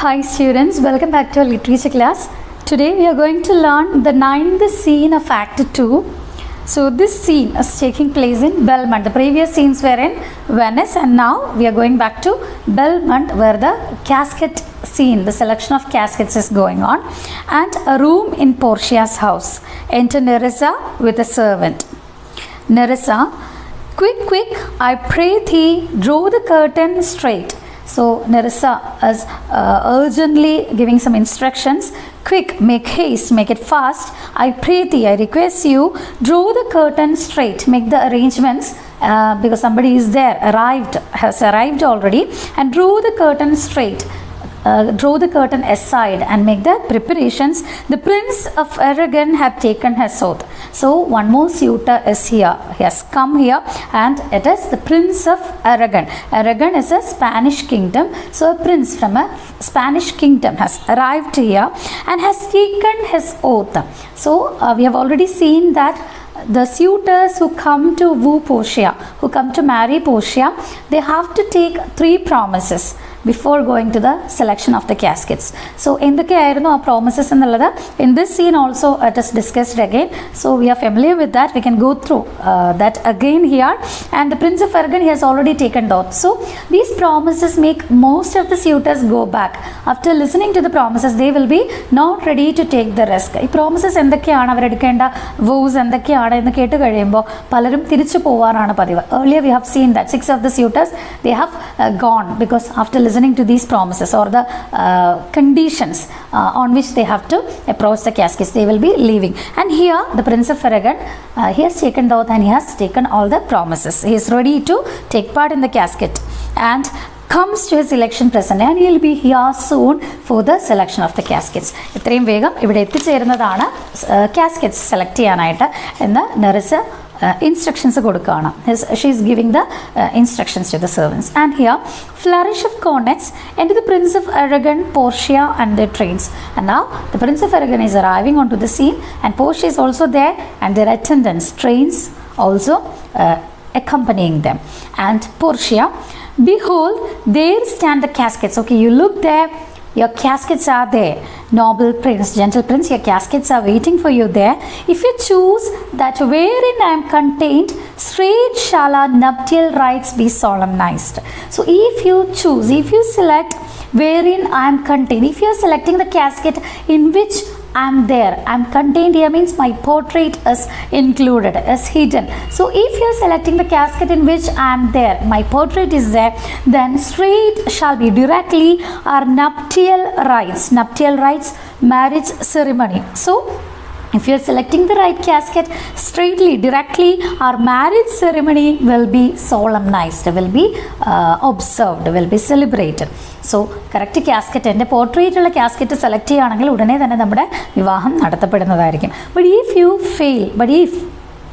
Hi students, welcome back to our literature class. Today we are going to learn the 9th scene of Act 2. So this scene is taking place in Belmont. The previous scenes were in Venice and now we are going back to Belmont where the casket scene, the selection of caskets is going on, and a room in Portia's house. Enter Nerissa with a servant. Nerissa, quick, I pray thee, draw the curtain straight. So Nerissa is urgently giving some instructions. Quick, make haste, make it fast. I pray thee, I request you, draw the curtain straight. Make the arrangements because somebody is there, has arrived already, and draw the curtain straight. Draw the curtain aside and make the preparations. The Prince of Arragon have taken his oath. So one more suitor is here. He has come here and it is the Prince of Arragon. Arragon is a Spanish kingdom. So a prince from a Spanish kingdom has arrived here and has taken his oath. So we have already seen that the suitors who come to woo Portia, who come to marry Portia, they have to take 3 promises before going to the selection of the caskets. So in the promises in this scene also it is discussed again. So we are familiar with that. We can go through that again here. And the Prince of Arragon, he has already taken the oath. So these promises make most of the suitors go back. After listening to the promises, they will be not ready to take the risk. These promises vows earlier we have seen that 6 of the suitors, they have gone because after listening to these promises or the conditions on which they have to approach the caskets, they will be leaving. And here the Prince of Arragon, he has taken the oath and he has taken all the promises. He is ready to take part in the casket and comes to his election present, and he will be here soon for the selection of the caskets. ഇത്രയും വേഗം ഇവിടെ എത്തിച്ചേരുന്നതാണ് caskets select ചെയ്യാനായിട്ട് എന്ന് Nerissa instructions കൊടുക്കുകയാണ്. She is giving the instructions to the servants. And here, flourish of cornets into the Prince of Arragon, Portia and their trains. And now the Prince of Arragon is arriving onto the scene, and Portia is also there, and their attendants, trains also accompanying them. And Portia, behold, there stand the caskets. Okay, you look there, your caskets are there. Noble prince, gentle prince, your caskets are waiting for you there. If you choose that wherein I am contained, straight shall our nuptial rites be solemnized. So if you choose, if you select wherein I am contained, if you are selecting the casket in which I am there, I am contained here means my portrait is included, is hidden. So if you are selecting the casket in which I am there, my portrait is there, then straight shall be directly our nuptial rites, marriage ceremony. So if you are selecting the right casket, straightly, directly, our marriage ceremony will be solemnized, will be observed, will be celebrated. So, correct casket and portrait casket select cheyanengil udane thanne nammade vivaham nadathappedunnathaayirikkum. But if you fail,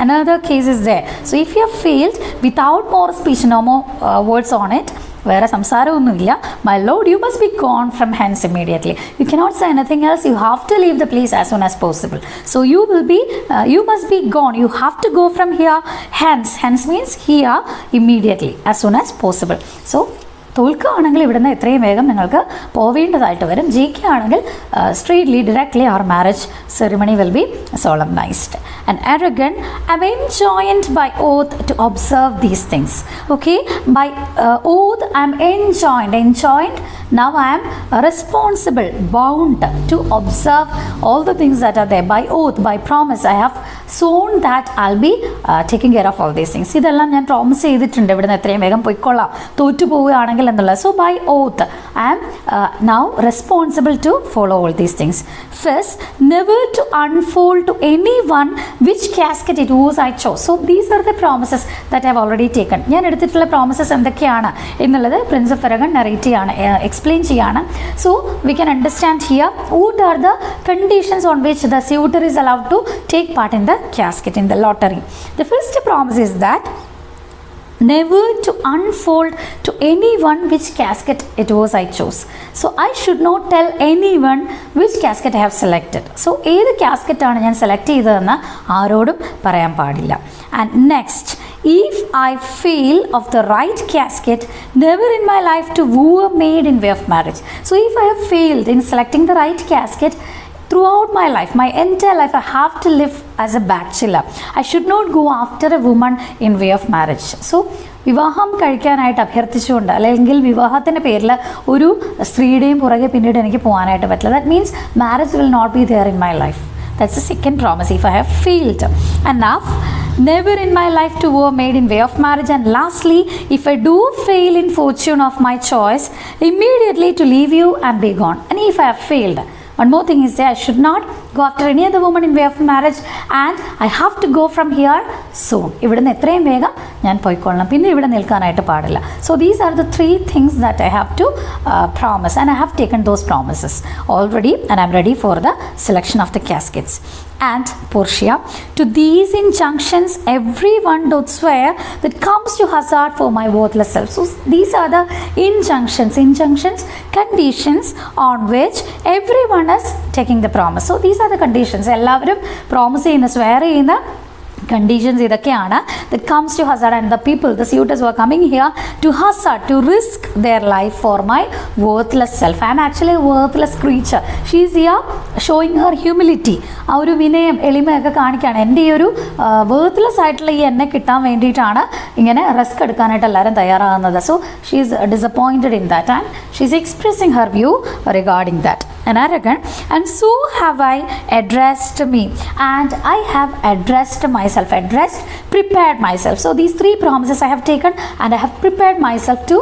another case is there. So if you have failed without more speech, no more words on it, വേറെ സംസാരമൊന്നുമില്ല, my lord, you must be gone from hence immediately. You cannot say anything else. You have to leave the place as soon as possible. So you must be gone. You have to go from here hence means here immediately, as soon as possible. So തോൽക്കുകയാണെങ്കിൽ ഇവിടുന്ന് എത്രയും വേഗം നിങ്ങൾക്ക് പോവേണ്ടതായിട്ട് വരും. ജയിക്കുകയാണെങ്കിൽ straightly, directly our marriage ceremony will be solemnized. And Arragon, I am enjoined by oath to observe these things. Okay, by oath I am enjoined. Now I am responsible, bound to observe all the things that are there. By oath, by promise, I have sworn that I'll be taking care of all these things. ഇതെല്ലാം ഞാൻ promise ചെയ്തിട്ടുണ്ട് ഇവിടുന്ന് എത്രയും വേഗം പോയിക്കൊള്ളാം തോറ്റു പോവുകയാണെങ്കിൽ എന്നുള്ളത്. So by oath I am now responsible to follow all these things. First, never to unfold to anyone which casket it was I chose. So these are the promises that I have already taken. ഞാൻ എടുത്തിട്ടുള്ള promises എന്തൊക്കെയാണ് എന്നുള്ളത് Prince of Arragon narrate ചെയ്യാണ്, explain ചെയ്യാണ്. So we can understand here what are the conditions on which the suitor is allowed to take part in the casket, in the lottery. The first promise is that never to unfold to anyone which casket it was I chose. So I should not tell anyone which casket I have selected. So ഏത് casket ആണ് ഞാൻ select ചെയ്തതെന്ന് ആരോടും പറയാൻ പാടില്ല. And next, if I fail of the right casket, never in my life to woo a maid in way of marriage. So if I have failed in selecting the right casket, throughout my life, my entire life, I have to live as a bachelor. I should not go after a woman in way of marriage. So വിവാഹം കഴിക്കാനായിട്ട് അഭ്യർത്ഥിച്ചുകൊണ്ട് അല്ലെങ്കിൽ വിവാഹത്തിൻ്റെ പേരിൽ ഒരു സ്ത്രീയുടെയും പുറകെ പിന്നീട് എനിക്ക് പോകാനായിട്ട് പറ്റില്ല. That means marriage will not be there in my life. That's the second promise if I have failed. And now, never in my life to woo a maid in way of marriage. And lastly, if I do fail in fortune of my choice, immediately to leave you and be gone. And if I have failed, one more thing is that I should not go after any other woman in way of marriage, and I have to go from here soon. ഇവിടുന്ന് എത്രയും വേഗം ഞാൻ പോയിക്കൊള്ളണം, പിന്നെ ഇവിടെ നിൽക്കാനായിട്ട് പാടില്ല. So these are the three things that I have to promise, and I have taken those promises already, and I'm ready for the selection of the caskets. And Portia, to these injunctions everyone doth swear that comes to hazard for my worthless self. So these are the injunctions, conditions on which everyone is taking the promise. So these are the conditions. എല്ലാവരും promise ചെയ്യുന്ന swear ചെയ്യുന്ന conditions ഇതൊക്കെയാണ് that comes to hazard, and the people, the suitors who are coming here to hazard, to risk their life for my worthless self. I am actually a worthless creature. She is here showing her humility. ആ ഒരു വിനയം എളിമയൊക്കെ കാണിക്കുകയാണ്. എൻ്റെ ഈ ഒരു worthless ആയിട്ടുള്ള ഈ എന്നെ കിട്ടാൻ വേണ്ടിയിട്ടാണ് ഇങ്ങനെ റിസ്ക് എടുക്കാനായിട്ട് എല്ലാവരും തയ്യാറാകുന്നത്. So she is disappointed in that, and she is expressing her view regarding that. And Arragon, and so have I addressed me, and I have addressed myself, prepared myself. So these three promises I have taken, and I have prepared myself to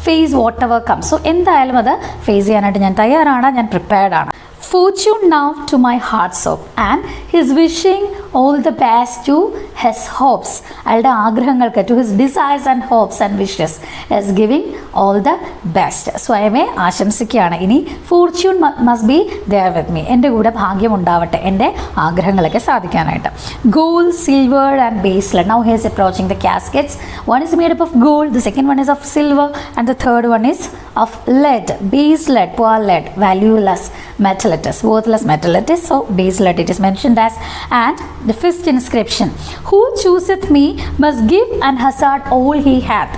face whatever comes. So എന്തായാലും അത് face ചെയ്യാനായിട്ട് ഞാൻ തയ്യാറാണ്, ഞാൻ prepared ആണ്. Fortune now to my heart's hope, and his wishing all the best to his hopes. അയാളുടെ ആഗ്രഹങ്ങൾക്ക്, to his desires and hopes and wishes, is giving all the best. സ്വയമേ ആശംസിക്കുകയാണ്. ഇനി fortune must be there with me. എൻ്റെ കൂടെ ഭാഗ്യം ഉണ്ടാവട്ടെ എൻ്റെ ആഗ്രഹങ്ങളൊക്കെ സാധിക്കാനായിട്ട്. Gold, silver and base lead. Now he is approaching the caskets. One is made up of gold, the second one is of silver, and the third one is of lead. Base lead, poor lead, valueless metal it is, worthless metal it is. So base lead it is mentioned as. And the fifth inscription, who chooseth me must give and hazard all he hath.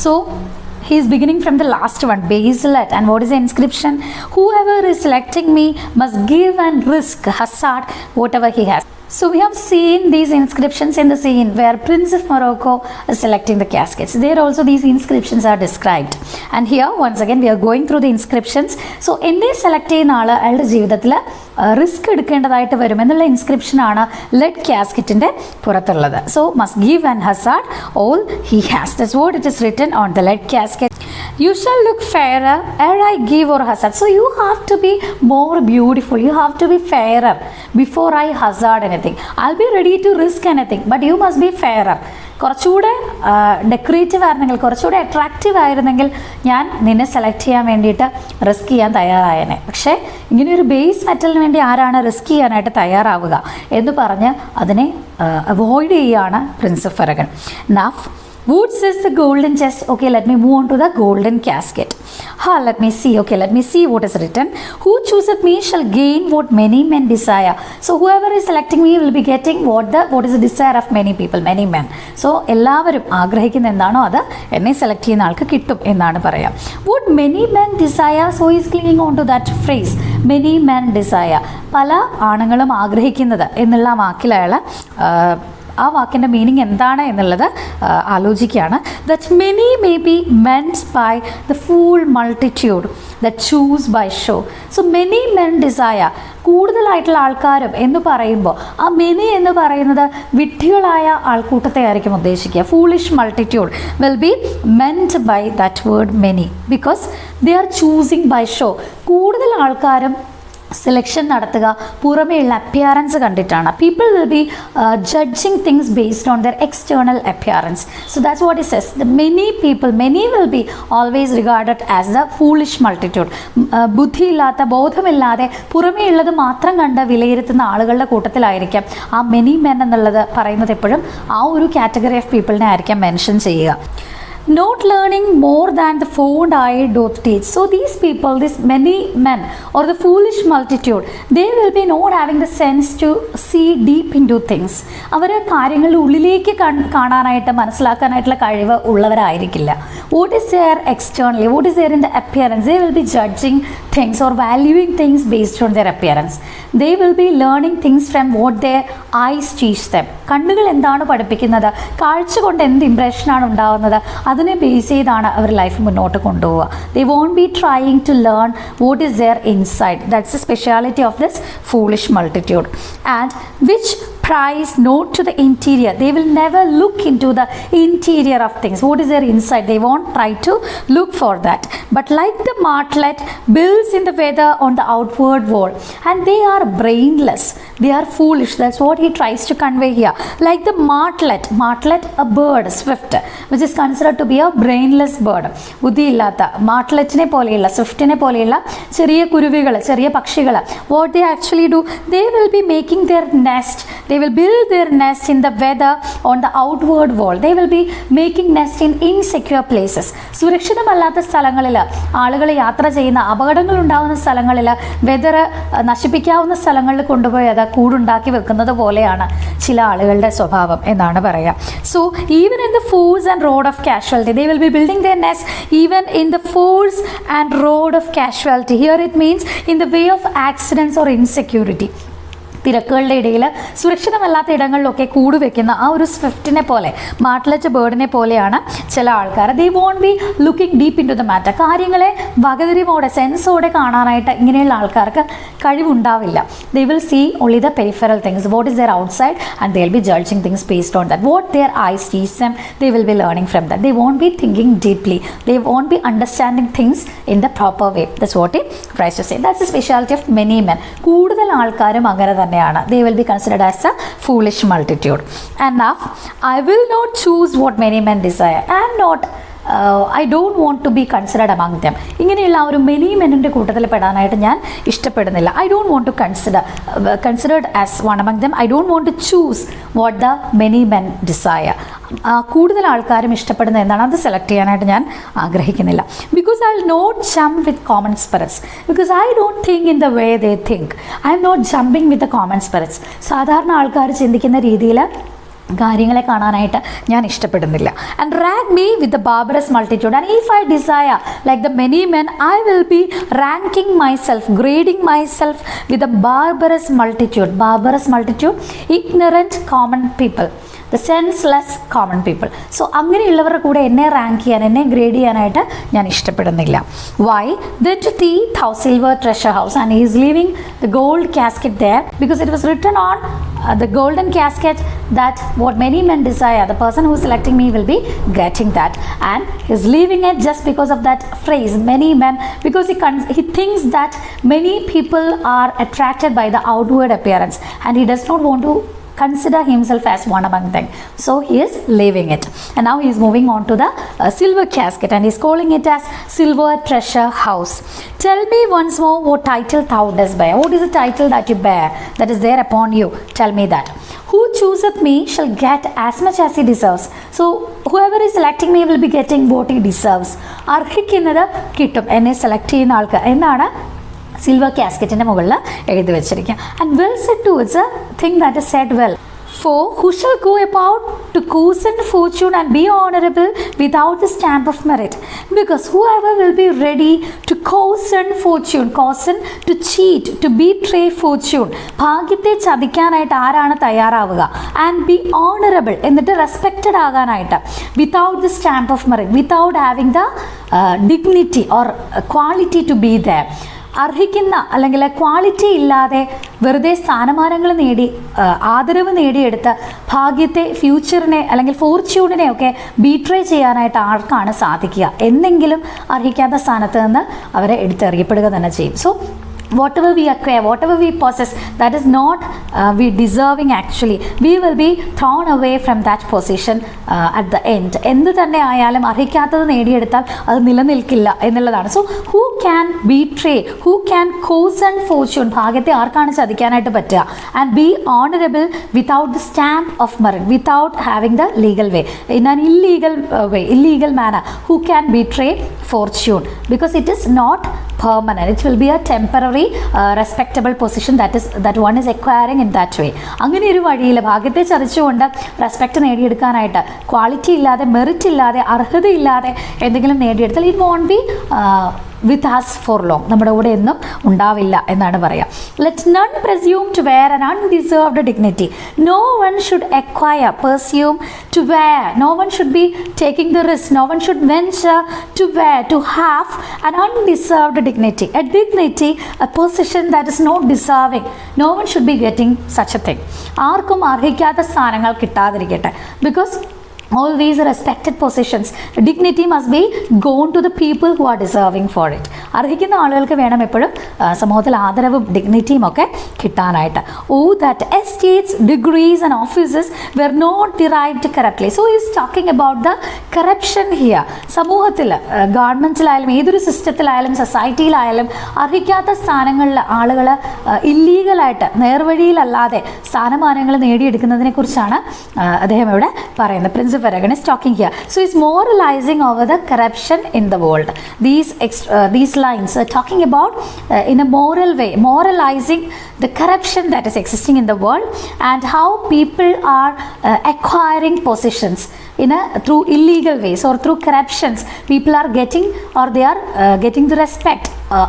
So he is beginning from the last one, base lead. And what is the inscription? Whoever is selecting me must give and risk, hazard whatever he has. So we have seen these inscriptions in the scene where Prince of Morocco is selecting the caskets. There also these inscriptions are described. And here once again we are going through the inscriptions. So എന്നെ select ചെയ്യുന്ന ആൾ അയാളുടെ ജീവിതത്തിൽ risk എടുക്കേണ്ടതായിട്ട് വരും എന്നുള്ള ഇൻസ്ക്രിപ്ഷനാണ് lead കാസ്കറ്റിൻ്റെ പുറത്തുള്ളത്. So must give and hazard all he has. That's what it is written on the lead casket. You shall look fairer ere I give or hazard. So you have to be more beautiful. You have to be fairer before I hazard anything. I'll be ready to risk anything, but you must be fairer. കുറച്ചുകൂടെ decorative ആയിരുന്നെങ്കിൽ, കുറച്ചുകൂടെ attractive ആയിരുന്നെങ്കിൽ ഞാൻ നിന്നെ select ചെയ്യാൻ വേണ്ടിയിട്ട് risk ചെയ്യാൻ തയ്യാറായേനെ. പക്ഷേ ഇങ്ങനെയൊരു ബേസ് മെറ്റലിന് വേണ്ടി ആരാണ് റിസ്ക് ചെയ്യാനായിട്ട് തയ്യാറാവുക എന്ന് പറഞ്ഞ് അതിനെ അവോയ്ഡ് ചെയ്യുകയാണ് പ്രിൻസ് ഓഫ് അറഗൺ. നഫ് Wood says the golden chest. Okay, let me move on to the golden casket. Let me see. Okay, let me see what is written. Who chooseth me shall gain what many men desire. So whoever is selecting me will be getting what is the desire of many people, many men. So എല്ലാവരും ആഗ്രഹിക്കുന്ന എന്താണോ അത് എന്നെ select ചെയ്യുന്ന ആൾക്ക് കിട്ടും എന്നാണ് പറയാം. What many men desire, so he is clinging on to that phrase. Many men desire. പല ആണുങ്ങളും ആഗ്രഹിക്കുന്നത് എന്നുള്ള വാക്കിൽ അയാൾ ആ വാക്കിൻ്റെ മീനിങ് എന്താണ് എന്നുള്ളത് ആലോചിക്കുകയാണ്. That many may be meant by the fool multitude that choose by show. So many men desire, കൂടുതലായിട്ടുള്ള ആൾക്കാരും എന്ന് പറയുമ്പോൾ ആ മെനി എന്ന് പറയുന്നത് വിഡ്ഢികളായ ആൾക്കൂട്ടത്തെ ആയിരിക്കും ഉദ്ദേശിക്കുക. Foolish multitude will be meant by that word many because they are choosing by show. കൂടുതൽ ആൾക്കാരും സെലക്ഷൻ നടത്തുക പുറമേയുള്ള അപ്പിയറൻസ് കണ്ടിട്ടാണ്. People will be judging things based on their external appearance. So that's what it says. The many people, many will be always regarded as the foolish multitude. ബുദ്ധിയില്ലാത്ത, ബോധമില്ലാതെ പുറമേയുള്ളത് മാത്രം കണ്ട് വിലയിരുത്തുന്ന ആളുകളുടെ കൂട്ടത്തിലായിരിക്കാം ആ മെനി മെൻ എന്നുള്ളത് പറയുന്നത്. എപ്പോഴും ആ ഒരു കാറ്റഗറി ഓഫ് പീപ്പിളിനെ ആയിരിക്കാം മെൻഷൻ ചെയ്യുക. not learning more than the fond eye doth teach. So these people, these many men or the foolish multitude, they will be not having the sense to see deep into things. അവർ കാര്യങ്ങളുടെ ഉള്ളിലേക്ക് കാണാനായിട്ട് മനസ്സിലാക്കാനായിട്ടുള്ള കഴിവ് ഉള്ളവരായിരിക്കില്ല. What is there externally, what is there in the appearance, they will be judging things or valuing things based on their appearance. They will be learning things from what their eyes teach them. കണ്ണുകൾ എന്താണ് പഠിപ്പിക്കുന്നത്, കാഴ്ച കൊണ്ട് എന്ത് ഇംപ്രഷനാണ് ഉണ്ടാകുന്നത്, അതിനെ base ചെയ്താണ് our life മുന്നോട്ട് കൊണ്ടുപോവുക. They won't be trying to learn what is there inside. That's the speciality of this foolish multitude. And which prize not to the interior. They will never look into the interior of things. What is there inside? They won't try to look for that. But like the martlet builds in the weather on the outward wall, and they are brainless. They are foolish. That's what he tries to convey here. Like the martlet, a bird, swift, which is considered to be a brainless bird. ബുദ്ധി ഇല്ലാത്ത മാർട്ട്ലെറ്റിനെ പോലെയുള്ള സ്വിഫ്റ്റിനെ പോലെയുള്ള ചെറിയ കുരുവികൾ, ചെറിയ പക്ഷികൾ, what they actually do, they will be making their nest. They will build their nest in the weather on the outward wall. They will be making nest in insecure places. സുരക്ഷിതമല്ലാത്ത സ്ഥലങ്ങളിൽ, ആളുകൾ യാത്ര ചെയ്യുന്ന അപകടങ്ങൾ ഉണ്ടാകുന്ന സ്ഥലങ്ങളിൽ, വെതർ നശിപ്പിക്കാവുന്ന സ്ഥലങ്ങളിൽ കൊണ്ടുപോയി അത് കൂടുണ്ടാക്കി വെക്കുന്നത് പോലെയാണ് ചില ആളുകളുടെ സ്വഭാവം എന്നാണ് പറയുക. So even in the force and road of casualty, they will be building their nest even in the force and road of casualty. Here it means in the way of accidents or insecurity. തിരക്കുകളുടെ ഇടയിൽ സുരക്ഷിതമല്ലാത്ത ഇടങ്ങളിലൊക്കെ കൂട് വെക്കുന്ന ആ ഒരു സ്വിഫ്റ്റിനെ പോലെ, മാർട്ട്ലെറ്റ് ബേർഡിനെ പോലെയാണ് ചില ആൾക്കാർ. They won't be looking deep into the matter. കാര്യങ്ങളെ വകതിരിവോടെ, സെൻസോടെ കാണാനായിട്ട് ഇങ്ങനെയുള്ള ആൾക്കാർക്ക് കഴിവുണ്ടാവില്ല. They will see only the peripheral things, what is there outside, and they will be judging things based on that. What their eyes teach them, they will be learning from that. They won't be thinking deeply, they won't be understanding things in the proper way. That's what he tries to say. That's the speciality of many men. കൂടുതൽ ആൾക്കാരും അങ്ങനെ തന്നെയാണ്. They will be considered as a foolish multitude. And now, I will not choose what many men desire. I don't want to be considered among them. ഇങ്ങനെയുള്ള ഒരു many മെന്നിൻ്റെ കൂട്ടത്തിൽ പെടാനായിട്ട് ഞാൻ ഇഷ്ടപ്പെടുന്നില്ല. I don't want to considered as one among them. I don't want to choose what the many men desire. കൂടുതൽ ആൾക്കാരും ഇഷ്ടപ്പെടുന്ന എന്താണ് അത് സെലക്ട് ചെയ്യാനായിട്ട് ഞാൻ ആഗ്രഹിക്കുന്നില്ല. Because I will not jump with common spirits, because I don't think in the way they think. I am not jumping with the common spirits. സാധാരണ ആൾക്കാർ ചിന്തിക്കുന്ന രീതിയിൽ കാര്യങ്ങളെ കാണാനായിട്ട് ഞാൻ ഇഷ്ടപ്പെടുന്നില്ല. And rank me with the barbarous multitude. And if I desire like the many men, I will be ranking myself, grading myself with the barbarous multitude. Barbarous multitude, ignorant common people, the senseless common people. So അങ്ങനെയുള്ളവരുടെ കൂടെ എന്നെ rank ചെയ്യാൻ, എന്നെ grade ചെയ്യാനായിട്ട് ഞാൻ ഇഷ്ടപ്പെടുന്നില്ല. Why then to thee silver treasure house and he is leaving the gold casket there, because it was written on the golden casket that what many men desire, the person who is selecting me will be getting that, and he is leaving it just because of that phrase many men, because he thinks that many people are attracted by the outward appearance and he does not want to consider himself as one among them. So he is leaving it, and now he is moving on to the silver casket, and he is calling it as silver treasure house. Tell me once more what title thou dost bear. What is the title that you bear, that is there upon you? Tell me that. Who chooseth me shall get as much as he deserves. So whoever is selecting me will be getting what he deserves. അർഹിക്കുന്നത് കിട്ടും. എന്നെ select ചെയ്യുന്ന ആൾക്ക് എന്നാണ് silver കാസ്കറ്റിൻ്റെ മുകളിൽ എഴുതി വെച്ചിരിക്കുക. And well said too, it's a thing that is said well. For who shall go about to cozen fortune and be honorable without the stamp of merit? Because whoever will be ready to cozen fortune, cozen to cheat, to betray fortune, ഭാഗ്യത്തെ ചതിക്കാനായിട്ട് ആരാണ് തയ്യാറാവുക? And be honourable, എന്നിട്ട് respected ആകാനായിട്ട്, without the stamp of merit, without having the dignity or quality to be there. അർഹിക്കുന്ന അല്ലെങ്കിൽ quality ഇല്ലാതെ വെറുതെ സ്ഥാനമാനങ്ങൾ നേടി ആദരവ് നേടിയെടുത്ത ഭാഗ്യത്തെ, ഫ്യൂച്ചറിനെ അല്ലെങ്കിൽ ഫോർച്യൂണിനെ ഒക്കെ ബീട്രേ ചെയ്യാനായിട്ട് ആർക്കാണ് സാധിക്കുക? എന്തെങ്കിലും അർഹിക്കാത്ത സ്ഥാനത്ത് നിന്ന് അവരെ എടുത്തെറിയപ്പെടുക തന്നെ ചെയ്യും. So whatever we acquire, whatever we possess, that is not we deserving actually, we will be thrown away from that position at the end. എന്ത് തന്നെ ആയാലും അർഹിക്കാത്തത് നേടിയെടുത്താൽ അത് നിലനിൽക്കില്ല എന്നുള്ളതാണ്. So who can betray, who can cozen fortune, ഭാഗ്യത്തെ ആർക്കാണ് ചതിക്കാനായിട്ട് പറ്റുക, and be honourable without the stamp of merit, without having the legal way, in an illegal way, illegal manner, who can betray fortune, because it is not permanent, it will be a temporary respectable position that one is acquiring in that way. അങ്ങനെ ഒരു വഴിയിൽ ഭാഗ്യത്തെ ചതിച്ചുകൊണ്ട് respect നേടിയെടുക്കാനായിട്ട് quality ഇല്ലാതെ, merit ഇല്ലാതെ, അർഹതയില്ലാതെ എന്തെങ്കിലും നേടിയെടുത്താൽ it won't be with us for long, നമ്മുടെ കൂടെ എന്നും ഉണ്ടാവില്ല എന്നാണ് പറയുക. Let none presume to wear an undeserved dignity. No one should acquire, presume to wear. No one should be taking the risk. No one should venture to wear, to have an undeserved dignity. A dignity, a position that is not deserving. No one should be getting such a thing. ആർക്കും അർഹിക്കാത്ത സ്ഥാനങ്ങൾ കിട്ടാതിരിക്കട്ടെ. Because all these respected positions, dignity must be gone to the people who are deserving for it. അർഹിക്കുന്ന ആളുകൾക്ക് വേണം എപ്പോഴും സമൂഹത്തിൽ ആദരവും ഡിഗ്നിറ്റിയും ഒക്കെ കിട്ടാനായിട്ട്. Oh, that estates, degrees and offices were not derived correctly. So he is talking about the corruption here. സമൂഹത്തിൽ, ഗവൺമെൻറ്റിലായാലും ഏതൊരു സിസ്റ്റത്തിലായാലും സൊസൈറ്റിയിലായാലും അർഹിക്കാത്ത സ്ഥാനങ്ങളിൽ ആളുകൾ ഇല്ലീഗലായിട്ട് നേർവഴിയിലല്ലാതെ സ്ഥാനമാനങ്ങൾ നേടിയെടുക്കുന്നതിനെ കുറിച്ചാണ് അദ്ദേഹം ഇവിടെ പറയുന്നത്. Prince of Arragon is talking here. So he's moralizing over the corruption in the world. These lines are talking about in a moral way, moralizing the corruption that is existing in the world and how people are acquiring positions through illegal ways or through corruptions. People are getting, or they are getting the respect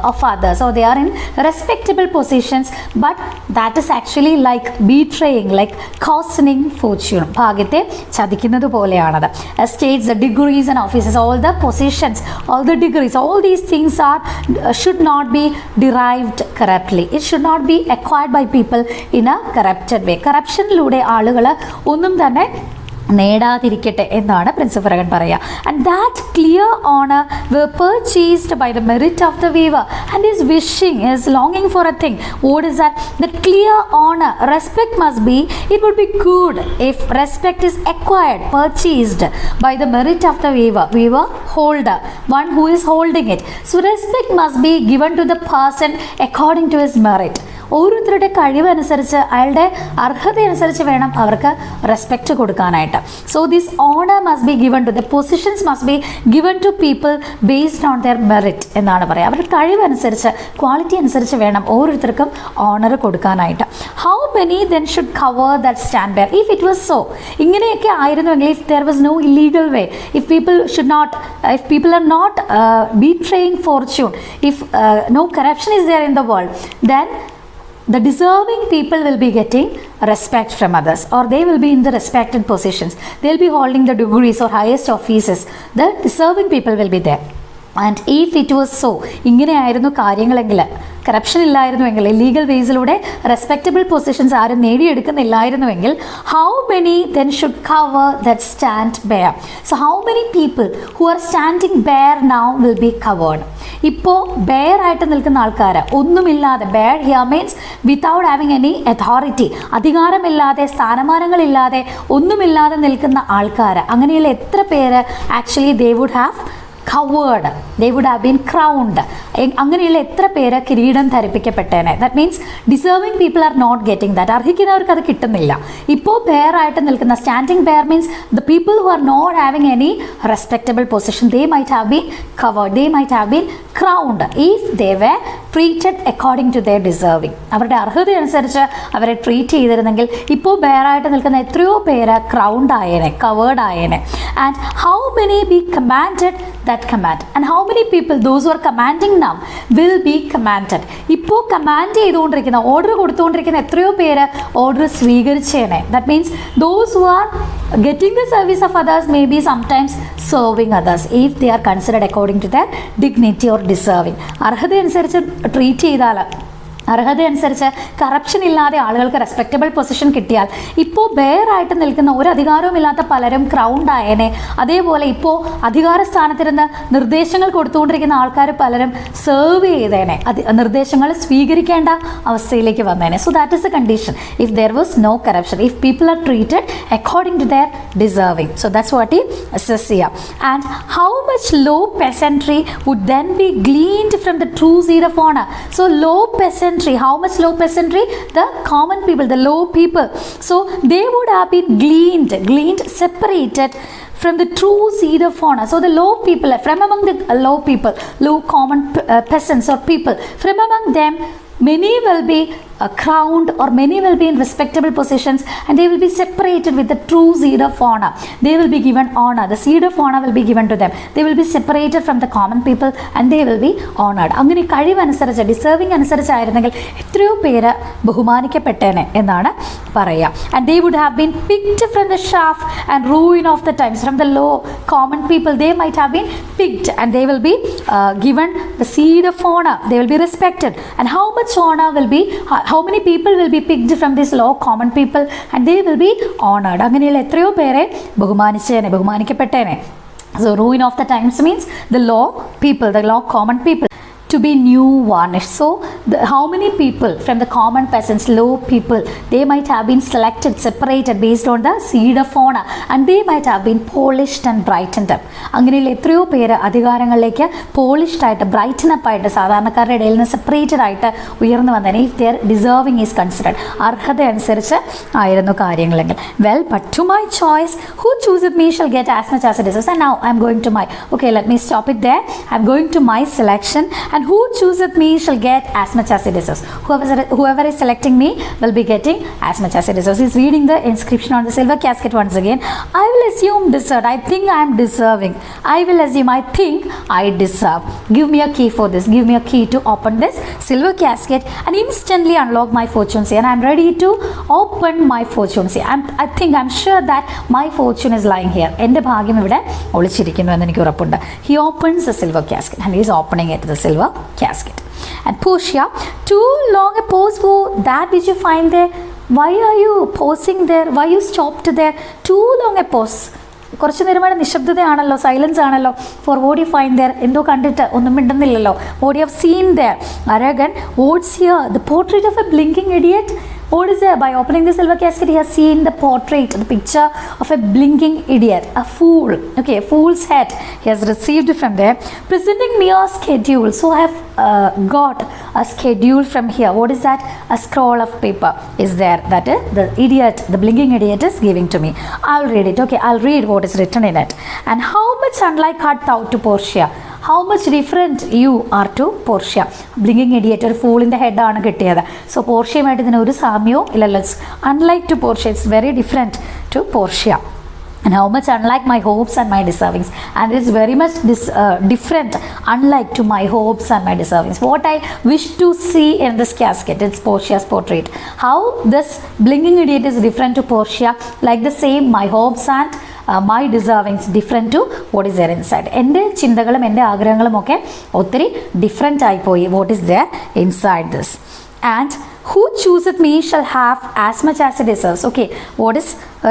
of others, or they are in respectable positions, but that is actually like betraying, like cozening fortune. ഭാഗ്യത്തെ ചതിക്കുന്നത് പോലെയാണത്. Estates, the degrees and offices, all the positions, all the degrees, all these things are should not be derived corruptly. It should not be acquired by people in a corrupted way. കറപ്ഷനിലൂടെ ആളുകൾ ഒന്നും തന്നെ നേടാതിരിക്കട്ടെ എന്നാണ് prince of Aragon പറയുക. And that clear honour were purchased by the merit of the weaver, and his wishing, his longing for a thing, what is that? The clear honor, respect must be, it would be good if respect is acquired, purchased by the merit of the weaver holder, one who is holding it. So respect must be given to the person according to his merit. ഓരോരുത്തരുടെ കഴിവനുസരിച്ച്, അയാളുടെ അർഹതയനുസരിച്ച് വേണം അവർക്ക് respect കൊടുക്കാനായിട്ട്. So this honour must be given to, the positions must be given to people based on their merit എന്നാണ് പറയുക. അവരുടെ കഴിവനുസരിച്ച്, quality അനുസരിച്ച് വേണം ഓരോരുത്തർക്കും ഓണർ കൊടുക്കാനായിട്ട്. How many then should cover that stand bare if it was so? ഇങ്ങനെയൊക്കെ ആയിരുന്നുവെങ്കിൽ, if there was no illegal way, if people are not betraying fortune, if no corruption is there in the world, then the deserving people will be getting respect from others, or they will be in the respected positions. They will be holding the degrees or highest offices. The deserving people will be there. And if it was so, ഇങ്ങനെയായിരുന്നു കാര്യങ്ങളെങ്കിൽ, corruption ഇല്ലായിരുന്നുവെങ്കിൽ, illegal വേസിലൂടെ respectable positions ആരും നേടിയെടുക്കുന്നില്ലായിരുന്നുവെങ്കിൽ, how many then should cover that stand bare? So how many people who are standing bare now will be covered? ഇപ്പോൾ bare ആയിട്ട് നിൽക്കുന്ന ആൾക്കാർ, ഒന്നുമില്ലാതെ, bare here means without having any authority, അധികാരമില്ലാതെ, സ്ഥാനമാനങ്ങളില്ലാതെ, ഒന്നുമില്ലാതെ നിൽക്കുന്ന ആൾക്കാർ, അങ്ങനെയുള്ള എത്ര പേര് actually they would have covered, they would have been crowned. അങ്ങനെയുള്ള എത്ര പേര് കിരീടം ധരിപ്പിക്കപ്പെട്ടേനെ? That means deserving people are not getting that. അർഹിക്കുന്നവർക്ക് അത് കിട്ടുന്നില്ല. ഇപ്പോൾ ബെയർ ആയിട്ട് നിൽക്കുന്ന, standing bare means the people who are not having any respectable position, they might have been covered, they might have been crowned if they were treated according to their deserving. അവരുടെ അർഹത അനുസരിച്ച് അവരെ treat ചെയ്തിരുന്നെങ്കിൽ ഇപ്പോൾ bare ആയിട്ട് നിൽക്കുന്ന എത്രയോ പേര് ക്രൗണ്ട് ആയേനെ, കവേർഡ് ആയേനെ. And how many be commanded that command, and how many people, those who are commanding now, will be commanded? ഇപ്പോൾ കമാൻഡ് ചെയ്തുകൊണ്ടിരിക്കുന്ന, ഓർഡർ കൊടുത്തുകൊണ്ടിരിക്കുന്ന എത്രയോ പേര് ഓർഡർ സ്വീകരിച്ചേനെ. That means those who are getting the service of others may be sometimes serving others if they are considered according to their dignity or deserving. അർഹത അനുസരിച്ച് treat ചെയ്താൽ അർഹത അനുസരിച്ച് കറപ്ഷൻ ഇല്ലാതെ ആളുകൾക്ക് റെസ്പെക്റ്റബിൾ പൊസിഷൻ കിട്ടിയാൽ ഇപ്പോൾ ബെയറായിട്ട് നിൽക്കുന്ന ഒരു അധികാരവുമില്ലാത്ത പലരും ക്രൗണ്ട് ആയേനെ. അതേപോലെ ഇപ്പോൾ അധികാര സ്ഥാനത്തിരുന്ന് നിർദ്ദേശങ്ങൾ കൊടുത്തുകൊണ്ടിരിക്കുന്ന ആൾക്കാർ പലരും സെർവ് ചെയ്തേനെ, നിർദ്ദേശങ്ങൾ സ്വീകരിക്കേണ്ട അവസ്ഥയിലേക്ക് വന്നേനെ. So that is the condition if there was no corruption, if people are treated according to their deserving. So that's what ഈ അസസ് ചെയ്യാം. And how much low peasantry would then be gleaned from the true seed of honour. So low peasantry, how much low peasantry? The common people, the low people. So they would have been gleaned separated from the true seed of honor. So the low people, from among the low people, low common peasants or people, from among them many will be crowned, or many will be in respectable positions, and they will be separated with the true seed of honor. They will be given honor. The seed of honor will be given to them. They will be separated from the common people and they will be honored. അങ്ങനെ കഴിവനുസരിച്ച്, deserving അനുസരിച്ചായിരുന്നെങ്കിൽ എത്രയോ പേര് ബഹുമാനിക്കപ്പെട്ടേനെ എന്നാണ് പറയുക. And they would have been picked from the chaff and ruin of the times. From the low common people, they might have been picked and they will be given the seed of honor. They will be respected. And how much honor will be, how many people will be picked from this low common people and they will be honored. അങ്ങനെയുള്ള എത്രയോ പേരെ ബഹുമാനിക്കപ്പെട്ടേനെ. So ruin of the times means the low people, the low common people to be new varnished. So how many people from the common peasants, low people, they might have been selected, separated based on the seed of honor, and they might have been polished and brightened up. അങ്ങനെയുള്ള എത്രയോ പേര് അധികാരങ്ങളിലേക്ക് polished ആയിട്ട്, brighten up ആയിട്ട്, സാധാരണക്കാരുടെ ഇടയിൽ നിന്ന് separated ആയിട്ട് ഉയർന്നു വന്നേനെ. If their deserving is considered, അർഹത അനുസരിച്ച് ആയിരുന്നു കാര്യങ്ങളെങ്കിൽ. Well, but to my choice who chooses me shall get as much as it deserves. And now I am going to my, okay, let me stop it there. I am going to my selection, and who chooseth me shall get as much as it deserves. Whoever is selecting me will be getting as much as it deserves. He's reading the inscription on the silver casket once again. I will assume desert. I think I am deserving. I will assume, I think I deserve. Give me a key for this. Give me a key to open this silver casket and instantly unlock my fortune sea. And I am ready to open my fortune sea. I'm sure that my fortune is lying here. എൻ്റെ ഭാഗ്യം ഇവിടെ ഒളിച്ചിരിക്കുന്നു എന്ന് എനിക്ക് ഉറപ്പുണ്ട്. He opens the silver casket and he is opening it, the silver casket. And Portia, too long a pause for that which you find there. Why are you pausing there? Why you stopped there? Too long a pause. കുറച്ച് നേരമാണ് നിശബ്ദതയാണല്ലോ, silence ആണല്ലോ. For what you find there, എന്തോ കണ്ടിട്ട് ഒന്നും മിണ്ടുന്നില്ലല്ലോ. What you have seen there? Arragon, what's here? The portrait of a blinking idiot. What is there? By opening the silver casket, he has seen the portrait, the picture of a blinking idiot, a fool. Okay, a fool's head he has received from there, presenting me a schedule. So I have got a schedule from here. What is that? A scroll of paper is there that the idiot, the blinking idiot is giving to me. I'll read it. Okay, I'll read what is written in it. And how much unlike art thou to Portia? How much different you are to Portia. Blinking idiot, ഒരു ഫൂളിൻ്റെ ഹെഡാണ് കിട്ടിയത്. So പോർഷ്യയുമായിട്ട് ഇതിന് ഒരു സാമ്യവും ഇല്ലല്ലോ. Unlike to Portia, it's very different to Portia. And how much unlike my hopes and my deservings. And it's very much different, unlike to my hopes and my deservings. What I wish to see in this casket, it's Portia's portrait. How this blinking idiot is different to Portia, like the same my hopes and my deservings different to what is there inside. എൻ്റെ ചിന്തകളും എൻ്റെ ആഗ്രഹങ്ങളും ഒക്കെ ഒത്തിരി different ആയിപ്പോയി. What is there inside this. And who chooseth me shall have as much as it deserves. Okay, what is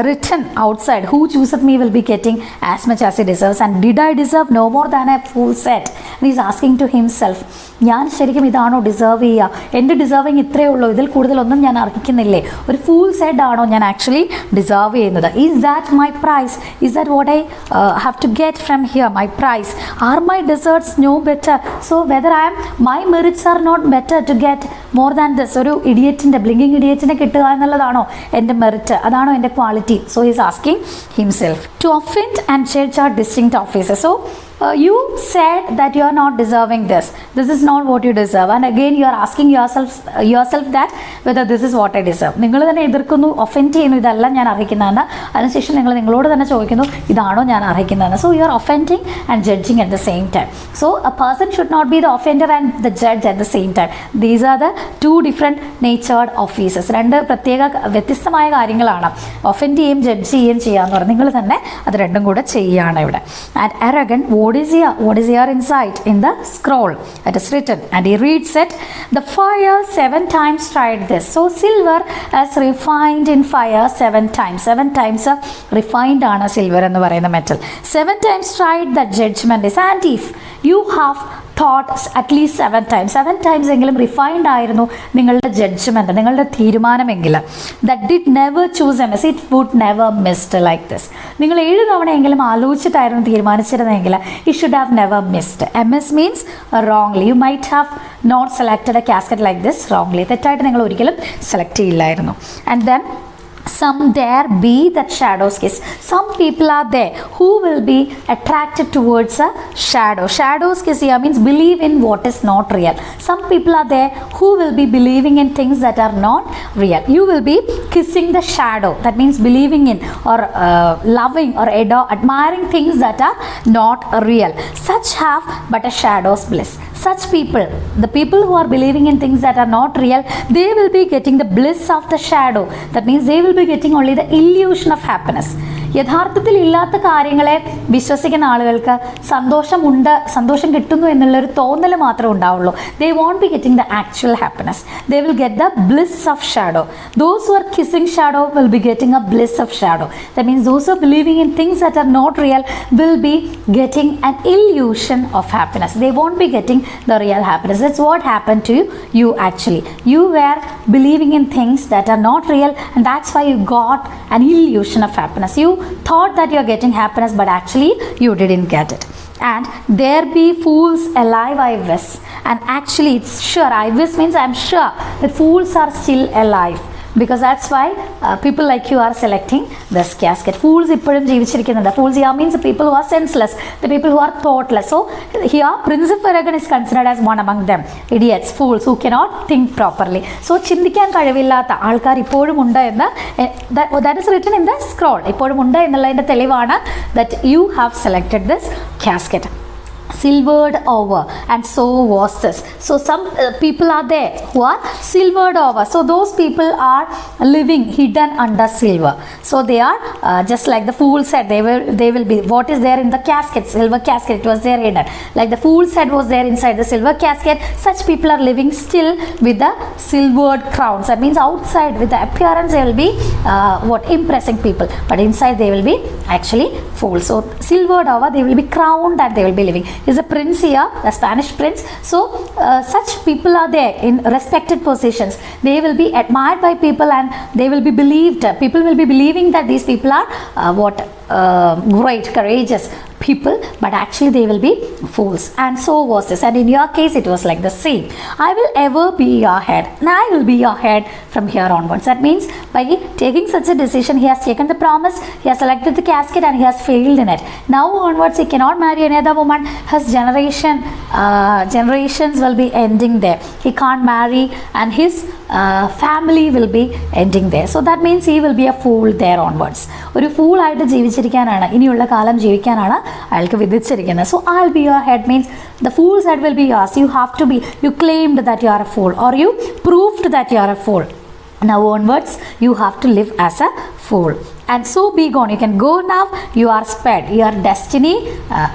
written outside? Who chooseth me will be getting as much as it deserves. And did I deserve no more than a fool said? And he is asking to himself, ഞാൻ ശരിക്കും ഇതാണോ deserve ചെയ്യുക? എൻ്റെ deserving ഇത്രയേ ഉള്ളൂ, ഇതിൽ കൂടുതലൊന്നും ഞാൻ അർഹിക്കുന്നില്ലേ? ഒരു ഫൂൾ സെഡ് ആണോ ഞാൻ ആക്ച്വലി ഡിസേർവ് ചെയ്യുന്നത്? Is that my prize? Is that what I have to get from here? My prize? Are my deserts no better? So whether I am, my merits are not better to get more than this? ഒരു ഇഡിയറ്റിൻ്റെ, blinking ഇഡിയറ്റിനെ കിട്ടുക എന്നുള്ളതാണോ എൻ്റെ merit? അതാണോ എൻ്റെ quality? So he is asking himself. To offend and judge are distinct offices. So you said that you are not deserving this. This is not what you deserve. And again you are asking yourself that whether this is what I deserve. നിങ്ങൾ തന്നെ എതിർക്കുന്നു, offend ചെയ്യുന്നു, ഇതല്ല ഞാൻ അർഹിക്കുന്നതെന്ന്. അതിനുശേഷം നിങ്ങൾ നിങ്ങളോട് തന്നെ ചോദിക്കുന്നു, ഇതാണോ ഞാൻ അർഹിക്കുന്നതെന്ന്. So you are offending and judging at the same time. So a person should not be the offender and the judge at the same time. These are the two different natured offices. രണ്ട് പ്രത്യേക വ്യത്യസ്തമായ കാര്യങ്ങളാണ്. Offend ചെയ്യുകയും judge ചെയ്യുകയും ചെയ്യാന്ന് പറഞ്ഞാൽ നിങ്ങൾ തന്നെ അത് രണ്ടും കൂടെ ചെയ്യുകയാണ് ഇവിടെ. And Arragon, what is here? What is here inside? In the scroll it is written, and he reads it. The fire 7 times tried this. So silver as refined in fire 7 times. 7 times refined ആണ് silver എന്ന് പറയുന്ന metal. 7 times tried that judgment is. And if you have thought at least 7 times, 7 times എങ്കിലും refined ആയിരുന്നു നിങ്ങളുടെ judgement, നിങ്ങളുടെ തീരുമാനമെങ്കിൽ, that did never choose MS, it would never missed like this. നിങ്ങൾ 7 തവണയെങ്കിലും ആലോചിച്ചിട്ടായിരുന്നു തീരുമാനിച്ചിരുന്നെങ്കിൽ it should have never missed. MS means wrongly. You might have not selected a casket like this wrongly. തെറ്റായിട്ട് നിങ്ങൾ ഒരിക്കലും select ചെയ്യില്ലായിരുന്നു. And then some dare be that shadows kiss. Some people are there who will be attracted towards a shadow. Shadows kiss here means believe in what is not real. Some people are there who will be believing in things that are not real. You will be kissing the shadow. That means believing in or loving or admiring things that are not real. Such have but a shadow's bliss. Such people, the people who are believing in things that are not real, they will be getting the bliss of the shadow. That means they will be getting only the illusion of happiness. യഥാർത്ഥത്തിൽ ഇല്ലാത്ത കാര്യങ്ങളെ വിശ്വസിക്കുന്ന ആളുകൾക്ക് സന്തോഷം കിട്ടുന്നു എന്നുള്ളൊരു തോന്നൽ മാത്രമേ ഉണ്ടാവുള്ളൂ. They won't be getting the actual happiness. They will get the bliss of shadow. Those who are kissing shadow will be getting a bliss of shadow. That means those who are believing in things that are not real will be getting an illusion of happiness. They won't be getting the real happiness. That's what happened to you actually. You were believing in things that are not real, and that's why you got an illusion of happiness. You thought that you are getting happiness, but actually you didn't get it. And there be fools alive, I wish. And actually it's sure, I wish means I'm sure that fools are still alive, because that's why people like you are selecting this casket. Fools ഇപ്പോഴും ജീവിച്ചിരിക്കുന്നുണ്ട്. Fools here means the people who are senseless, the people who are thoughtless. So here Prince of Arragon is considered as one among them. Idiots, fools who cannot think properly. So ചിന്തിക്കാൻ കഴിവില്ലാത്ത ആൾക്കാർ ഇപ്പോഴും ഉണ്ട് എന്ന് that is written in the scroll. ഇപ്പോഴും ഉണ്ട് എന്നുള്ളതിൻ്റെ തെളിവാണ് that you have selected this casket. Silvered over, and so was this. So some people are there who are silvered over. So those people are living hidden under silver. So they are just like the fool said, they will be what is there in the casket, silver casket, it was there hidden. Like the fool's head was there inside the silver casket, such people are living still with the silvered crowns. That means outside with the appearance they will be impressing people, but inside they will be actually fools. So silvered over, they will be crowned and they will be living. Is a prince here, a Spanish prince. So such people are there in respected positions. They will be admired by people and they will be believed. People will be believing that these people are great, courageous people, but actually they will be fools. And so was this. And in your case it was like the same. I will ever be your head, and I will be your head from here onwards. That means by taking such a decision, he has taken the promise, he has selected the casket, and he has failed in it. Now onwards he cannot marry any other woman. His generations will be ending there. He can't marry, and his family will be ending there. So that means he will be a fool there onwards. ഒരു fool ആയിട്ട് ജീവിച്ചിരിക്കാനാണ്, ഇനിയുള്ള കാലം ജീവിക്കാനാണ് അയാൾക്ക് വിധിച്ചിരിക്കുന്നത്. So I'll be your head means the fool's head will be yours. You claimed that you are a fool, or you proved that you are a fool. Now onwards you have to live as a fool. And so be gone. You can go now. You are spared. Your destiny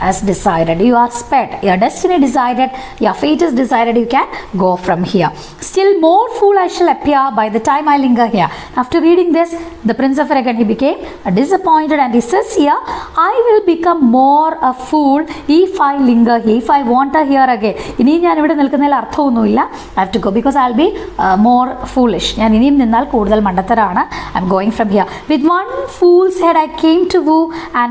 is decided. You are spared. Your destiny decided. Your fate is decided. You can go from here. Still more fool I shall appear by the time I linger here. After reading this, the Prince of Arragon, he became disappointed, and he says here, I will become more a fool if I linger here. If I want to hear again. ഇനി ഞാൻ ഇവിടെ നിൽക്കുന്നതിൽ അർത്ഥമൊന്നുമില്ല. I have to go because I'll be more foolish. ഞാൻ ഇനിയും നിന്നാൽ കൂടുതൽ മണ്ടത്തരാണ്. I'm going from here. With one fool's head I came to woo,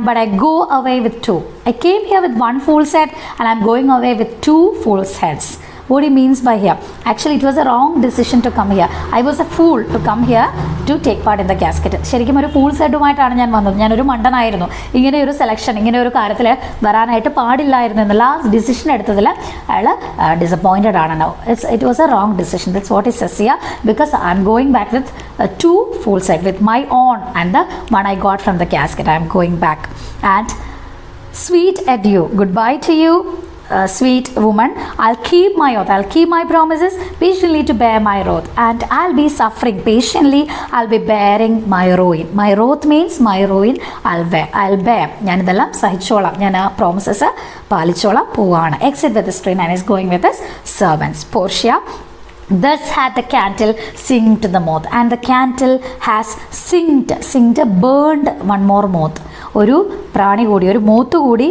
but I go away with 2. I came here with one fool's head, and I'm going away with 2 fool's heads. What he means by here, actually it was a wrong decision to come here. I was a fool to come here to take part in the casket. ശരിക്കും ഒരു fools ഹെഡുമായിട്ടാണ് ഞാൻ വന്നത്. ഞാനൊരു മണ്ടനായിരുന്നു. ഇങ്ങനെ ഒരു selection, ഇങ്ങനെ ഒരു കാര്യത്തിൽ വരാനായിട്ട് പാടില്ലായിരുന്നു എന്നുള്ള ആ ഡിസിഷൻ എടുത്തതിൽ അയാൾ ഡിസപ്പോയിൻറ്റഡ് ആണ്. Now it was A wrong decision. That's what is cess here, because I am going back with 2 fools head, with my own and the one I got from the casket. I am going back. And sweet adieu, goodbye to you. sweet woman, I'll keep my oath, I'll keep my promises patiently to bear my wrath, and I'll be suffering patiently, I'll be bearing my ruin. My wrath means my ruin, I'll bear. ഞാനിതെല്ലാം സഹിച്ചോളാം, ഞാൻ ആ promises പാലിച്ചോളാം, പോവാണ്. Exit with the string and is going with his servants. Portia, thus had the candle sing to the moth, and the candle has singed, burned one more moth. ഒരു പ്രാണി കൂടി, ഒരു മൂത്ത് കൂടി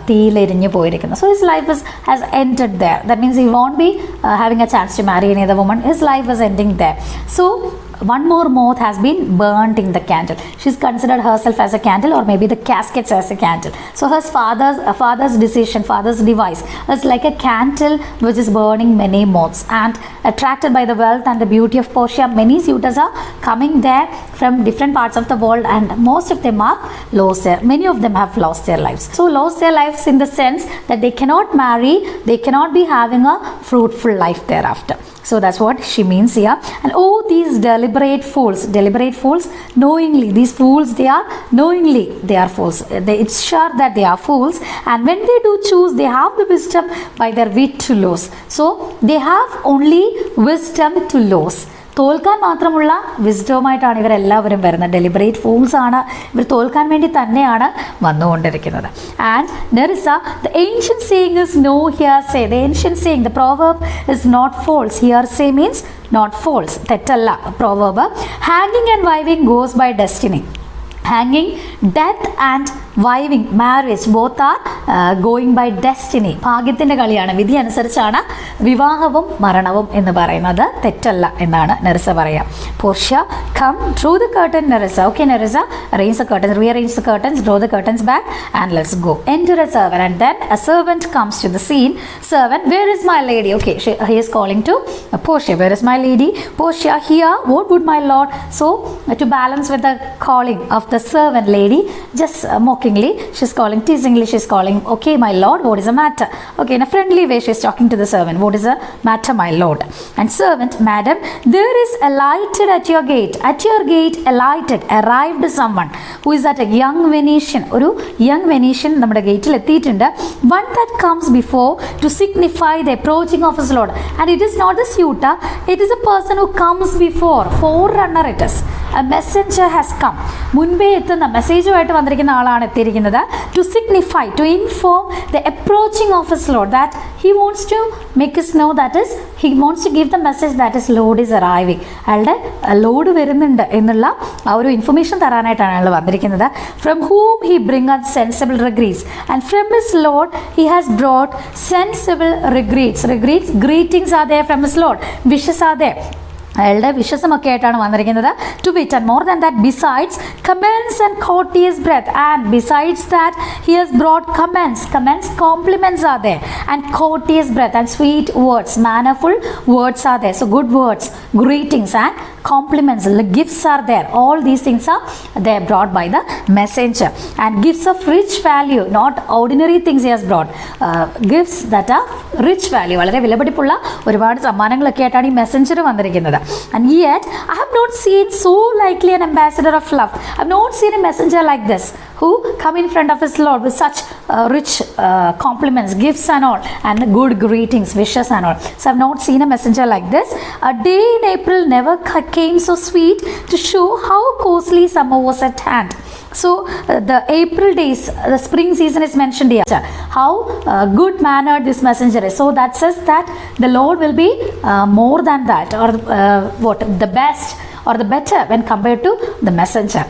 തീയിലെരിഞ്ഞു പോയിരിക്കുന്നു. So his life has ended there. That means he won't be having a chance to marry any other woman. His life was ending there. So one more moth has been burnt in the candle. She's considered herself as a candle, or maybe the caskets as a candle. So her father's decision, father's device is like a candle which is burning many moths. And attracted by the wealth and the beauty of Portia, many suitors are coming there from different parts of the world, and most of them have many of them have lost their lives. So lost their lives in the sense that they cannot marry, they cannot be having a fruitful life thereafter. So that's what she means here. And oh, these deliberate fools, knowingly, these fools, they are fools. It's sure that they are fools, and when they do choose, they have the wisdom by their wit to lose. So they have only wisdom to lose. തോൽക്കാൻ മാത്രമുള്ള വിസ്ഡവുമായിട്ടാണ് ഇവരെല്ലാവരും വരുന്നത്. Deliberate fools ആണ്, ഇവർ തോൽക്കാൻ വേണ്ടി തന്നെയാണ് വന്നുകൊണ്ടിരിക്കുന്നത്. And Nerissa, the ancient saying is no hearsay. The ancient saying, the proverb is not false. Hearsay means not false, തെറ്റല്ല പ്രോവർബ്. ഹാങ്ങിങ് and wiving goes by destiny. Hanging, death and viving, marriage, both are going by destiny. ഭാഗ്യത്തിൻ്റെ കളിയാണ്, വിധി അനുസരിച്ചാണ് വിവാഹവും മരണവും എന്ന് പറയുന്നത്. തെറ്റല്ല എന്നാണ് നെറിസ പറയുക. Portia, come, draw the curtain, Nerissa. Okay, Nerissa, arrange the curtains, rearrange the curtains, draw the curtains back, and let's go. Enter a servant, and then a servant comes to the scene. Servant, where is my lady? Okay, he is calling to Portia, where is my lady? Portia, here, what would my lord? So, to balance with the calling of the servant lady, just mockingly, she's calling, teasingly, she's calling, okay, my lord, what is the matter? Okay, in a friendly way, she's talking to the servant, what is the matter, my lord? And servant, madam, there is alighted at your gate, alighted, arrived someone who is at a young Venetian, ഒരു young Venetian നമ്മുടെ ഗേറ്റിൽ എത്തിയിട്ടുണ്ട്. One that comes before to signify the approaching of his lord, and it is not the suitor, it is a person who comes before, forerunner it is. A messenger has come. മുൻപേ എത്തുന്ന മെസ്സേജുമായിട്ട് വന്നിരിക്കുന്ന ആളാണ് എത്തിയിരിക്കുന്നത്. To signify, to inform the approaching of his lord, that he wants to make his know, that is he wants to give the message that is lord is arriving. അയാളുടെ lord വരുന്നുണ്ട് എന്നുള്ള ആ ഒരു ഇൻഫർമേഷൻ തരാനായിട്ടാണ് അയാൾ വന്നിരിക്കുന്നത്. From whom he bringeth sensible regreets, and from his lord he has brought sensible regreets. Greetings are there from his lord, wishes are there. അയാളുടെ വിശ്വസമൊക്കെ ആയിട്ടാണ് വന്നിരിക്കുന്നത്. To wit and more than that, besides commends and courteous breath, and besides that he has brought commends compliments are there, and courteous breath and sweet words, mannerful words are there. So good words, greetings and compliments, gifts are there. All these things are there brought by the messenger, and gifts of rich value, not ordinary things he has brought. Gifts that are rich value, വളരെ വിലപിടിപ്പുള്ള ഒരുപാട് സമ്മാനങ്ങളൊക്കെ ആയിട്ടാണ് ഈ Messenger വന്നിരിക്കുന്നത്. And yet I have not seen so likely an ambassador of love. I have not seen a messenger like this who come in front of his lord with such rich compliments, gifts and all, and good greetings, wishes and all. So I have not seen a messenger like this. A day in April never came so sweet to show how costly summer was at hand. So the April days, the spring season is mentioned here. How good mannered this messenger is. So that says that the Lord will be more than that, or the best or the better when compared to the messenger.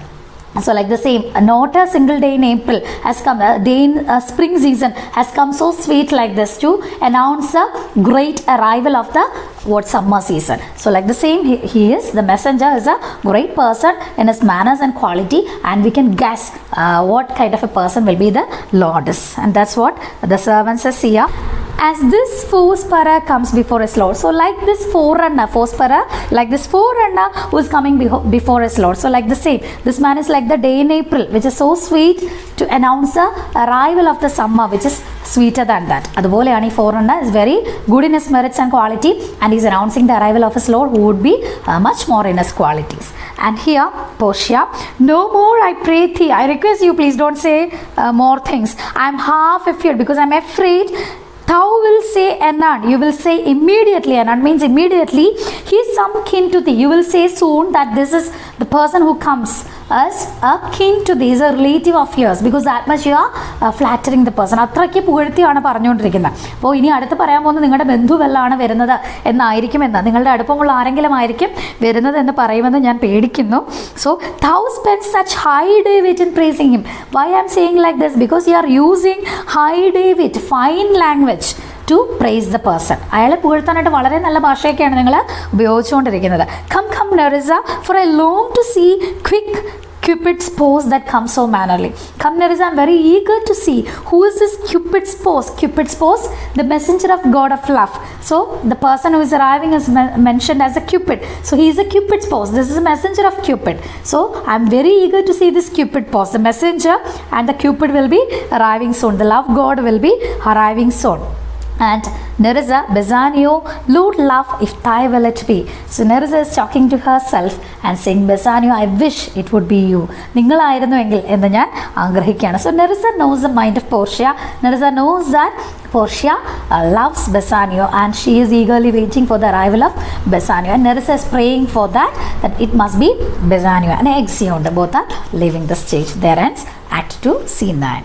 So like the same, not a single day in April has come, a day in spring season has come so sweet like this to announce the great arrival of the summer season. So like the same, he is, the messenger is a great person in his manners and quality, and we can guess what kind of a person will be the Lord is. And that's what the servant says here. As this force-bearer comes before his Lord. So like this forerunner, force-bearer, like this forerunner who is coming before his Lord. So like the same, this man is like the day in April, which is so sweet to announce the arrival of the summer, which is sweeter than that. അതുപോലെയാണ് ഈ forerunner is very good in his merits and quality, and he is announcing the arrival of his Lord who would be much more in his qualities. And here, Portia, no more I pray thee, I request you, please don't say more things. I am half afraid, because I am afraid Thou will say anon. You will say immediately. Anon means immediately. He is some kin to thee. You will say soon that this is the person who comes as a kin to thee, is a relative of yours, because that much you are flattering the person. അത്രയ്ക്ക് പുകഴ്ത്തിയാണ് പറഞ്ഞുകൊണ്ടിരിക്കുന്നത്. അപ്പോൾ ഇനി അടുത്ത് പറയാൻ പോകുന്നത് നിങ്ങളുടെ ബന്ധുവെല്ലാണ് വരുന്നത് എന്നായിരിക്കുമെന്ന്, നിങ്ങളുടെ അടുപ്പമുള്ള ആരെങ്കിലും ആയിരിക്കും വരുന്നത് എന്ന് പറയുമെന്ന് ഞാൻ പേടിക്കുന്നു. So thou spends such high day wit in praising him. Why I am saying like this? Because you are using high day wit, fine language to praise the person. അയാളെ പുകഴ്ത്താനായിട്ട് വളരെ നല്ല ഭാഷയൊക്കെയാണ് നിങ്ങൾ ഉപയോഗിച്ചുകൊണ്ടിരിക്കുന്നത്. Come, come, Nerissa, for I long to see quick Cupid's pose that comes so mannerly. Come, Nerissa, I am very eager to see who is this Cupid's pose. Cupid's pose, the messenger of God of love. So the person who is arriving is mentioned as a Cupid. So he is a Cupid's pose. This is a messenger of Cupid. So I am very eager to see this Cupid pose. The messenger and the Cupid will be arriving soon. The love God will be arriving soon. And Nerissa, Bassanio, Lord love, if thy will it be. So Nerissa is talking to herself and saying, Bassanio, I wish it would be you. നിങ്ങളായിരുന്നുവെങ്കിൽ എന്ന് ഞാൻ ആഗ്രഹിക്കുകയാണ്. So Nerissa knows the mind of Portia. Nerissa knows that Portia loves Bassanio and she is eagerly waiting for the arrival of Bassanio. And Nerissa is praying for that it must be Bassanio. And Exeunt, both are leaving the stage. There ends Act 2, Scene 9.